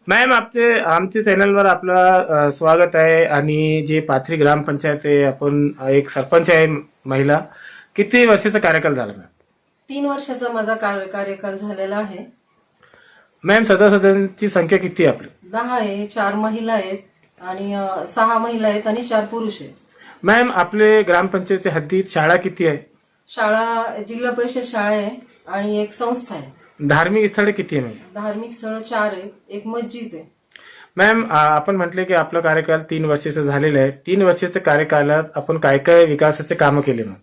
Ma'am आमच्या चॅनलवर आपलं स्वागत आहे. आणि जे पाथरी ग्रामपंचायत आहे, आपण एक सरपंच आहे महिला. किती वर्षाचा कार्यकाल झाला मॅम? 3 वर्षाचा माझा कार्यकाल झालेला आहे. मॅम सदस्यांची संख्या किती आहे आपली? 10 आहे, 4 महिला आहेत आणि 6 महिला आहेत आणि 4 पुरुष आहेत. मॅम आपले ग्रामपंचायतच्या हद्दीत शाळा किती आहे? शाळा जिल्हा परिषद शाळा आहे आणि एक संस्था आहे. धार्मिक स्थळे किती आहे मॅम? धार्मिक स्थळ 4 आहेत, एक मस्जिद आहे. मॅम आपण म्हटले की आपला कार्यकाल 3 वर्षाचा झालेला आहे. 3 वर्षाच्या कार्यकालात आपण काय काय विकासाचे कामं केले मॅम?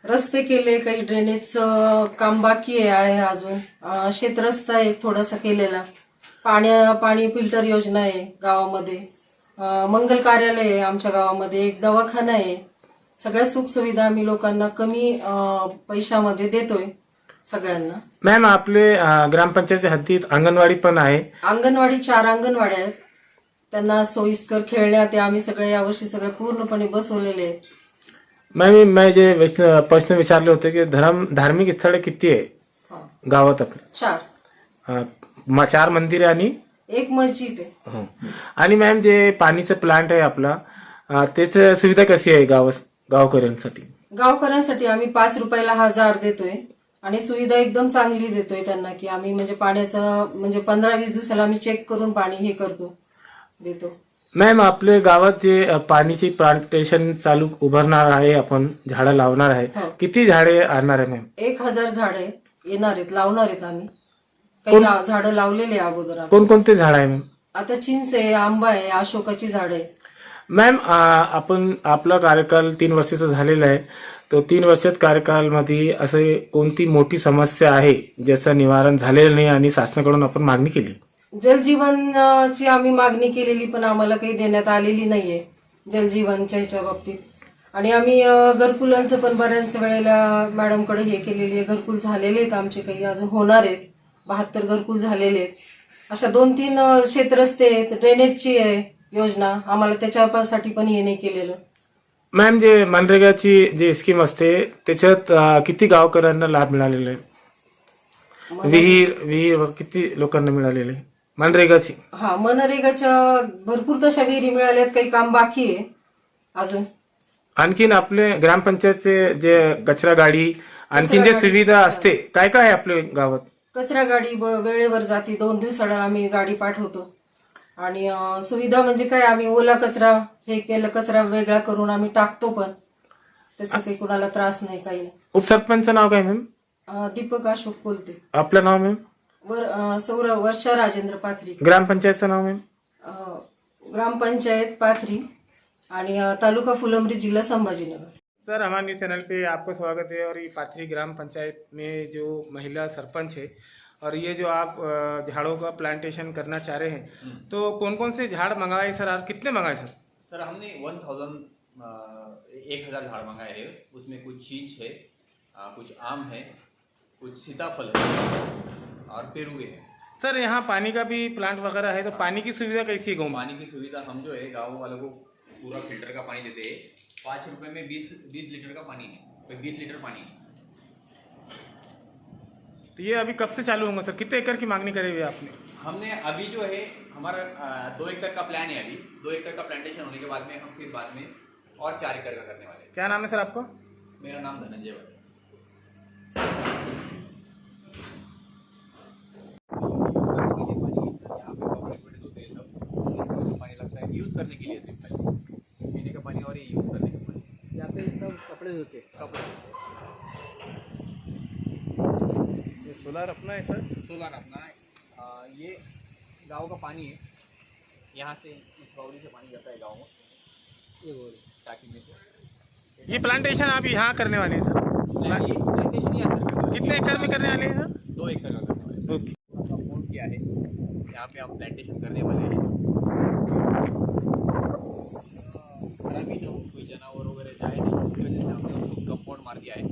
रस्ते केले, काही ड्रेनेजचं काम बाकी आहे अजून. शेतरस्ता आहे थोडासा केलेला. पाणी फिल्टर योजना आहे गावामध्ये. मंगल कार्यालय आहे आमच्या गावामध्ये, एक दवाखाना आहे. सगळ्या सुखसुविधा आम्ही लोकांना कमी पैशामध्ये देतोय सगळ्यांना. मॅम आपले ग्रामपंचायतच्या हद्दीत अंगणवाडी पण आहे. अंगणवाडी 4 अंगणवाड्या आहेत. त्यांना सोयीस्कर खेळण्यात ते आम्ही सगळे यावर्षी सगळे पूर्णपणे बसवलेले आहेत. मॅम मैं जे प्रश्न विचारले होते की धार्मिक स्थळे किती आहे गावात आपल्या? 4. 4 मंदिरे आणि एक मस्जिद आहे. हो. आणि मॅम जे पाणीचं प्लांट आहे आपला, त्याची सुविधा कशी आहे गावकऱ्यांसाठी? गावकऱ्यांसाठी आम्ही 5 रुपयाला 1000 देतोय आणि सुविधा एकदम चांगली देतोय त्यांना, की आम्ही म्हणजे पाण्याचं म्हणजे 15-20 दिवसाला आम्ही चेक करून पाणी हे करतो देतो. मॅम आपल्या गावात जे पाणीची प्लांटेशन चालू उभारणार आहे, आपण झाडं लावणार आहे, हो. किती झाडे आणणार आहे मॅम? 1000 झाडे येणार आहेत, लावणार आहेत आम्ही. काही झाडं लावलेले आहे अगोदर आम्ही. कोणकोणते झाड आहे मॅम? आता चिंच आहे, आंबा आहे, अशोकाची झाडं आहे. मॅम आपण आपला कार्यकाल 3 वर्षाचा झालेला आहे. तो 3 वर्षात कार्यकालमध्ये असे कोणती मोठी समस्या आहे ज्याचं निवारण झालेलं नाही आणि शासनाकडून आपण मागणी केली? जलजीवनची आम्ही मागणी केलेली, पण आम्हाला काही देण्यात आलेली नाहीये जलजीवनच्या ह्याच्या बाबतीत. आणि आम्ही घरकुलांचं पण बऱ्याच वेळेला मॅडमकडे हे केलेली आहे. घरकुल झालेले आहेत आमचे, काही अजून होणार आहेत. 72 घरकुल झालेले आहेत. अशा 2-3 शेतरस्ते आहेत. ड्रेनेजची आहे योजना, आम्हाला त्याच्यासाठी पण हे नाही केलेलं. मॅम जे मनरेगाची जी स्कीम असते त्याच्यात किती गावकऱ्यांना लाभ मिळालेला आहे? विहीर किती लोकांना मिळालेले आहे मनरेगाची? मनरेगाच्या भरपूर तशा विहिरी मिळाल्यात, काही काम बाकी आहे अजून. आणखीन आपले ग्रामपंचायतचे जे कचरा गाडी, आणखीन जे सुविधा असते, काय काय आहे आपल्या गावात? कचरा गाडी वेळेवर जाते, 2 दिवसाला आम्ही गाडी पाठवतो. आणि सुविधा म्हणजे काय, आम्ही ओला कचरा हे केलं, कचरा वेगळा करून आम्ही टाकतो, पण त्याचा काही कुणाला त्रास नाही, काही नाही. उपसरपंचचं नाव काय मॅम? दीपक अशोक कोलते. आपलं नाव मॅम? वर्षा राजेंद्र पाथरी. ग्रामपंचायतचं नाव मॅम? ग्रामपंचायत पाथरी आणि तालुका फुलंब्री, जिला संभाजीनगर. सर हमारे चैनल पे आपको स्वागत है। और ये पाथरी ग्राम पंचायत में जो महिला सरपंच है, और ये जो आप झाड़ों का प्लांटेशन करना चाह रहे हैं, तो कौन कौन से झाड़ मंगाए सर और कितने मंगाए सर? सर हमने 1000 झाड़ मंगाए हैं। उसमें कुछ चीज है, कुछ आम है, कुछ सीताफल है और पेरूगे है। सर यहाँ पानी का भी प्लांट वगैरह है, तो पानी की सुविधा कैसी है गाँव में? पानी की सुविधा हम जो है गाँव वालों को पूरा फिल्टर का पानी देते हैं। 5 रुपए में 20 लीटर का पानी है, 20 लीटर पानी है। तो ये अभी कब से चालू होगा सर? कितने एकड़ की मांगनी करी हुई है आपने? हमने अभी जो है हमारा 2 एकड़ का प्लान है। अभी 2 एकड़ का प्लांटेशन होने के बाद में हम फिर बाद में और 4 एकड़ का करने वाले हैं। क्या नाम है सर आपका? मेरा नाम धनंजय है। पानी लगता है यूज करने के लिए, सिर्फ पीने का पानी और ये यूज करने का पानी। यहाँ पे सब कपड़े धोते कपड़े ये सोलर अपना है सर? सोलर अपना है। ये गांव का पानी है, यहाँ से इस बावड़ी से पानी जाता है गांव में, ये बोल टाकी में से। ये प्लांटेशन आप यहाँ करने वाले हैं सर? ये प्लांटेशन ही अंदर करने वाले कितने एकड़ में करने वाले हैं सर? 2 एकड़ का करने वाले हैं। ओके। आपका फोन किया है, यहाँ पे हम प्लांटेशन करने वाले हैं। खड़ा भी जो कोई जानवर वगैरह जाए नहीं, उसकी वजह से हमने उसको कंपाउंड मार दिया है।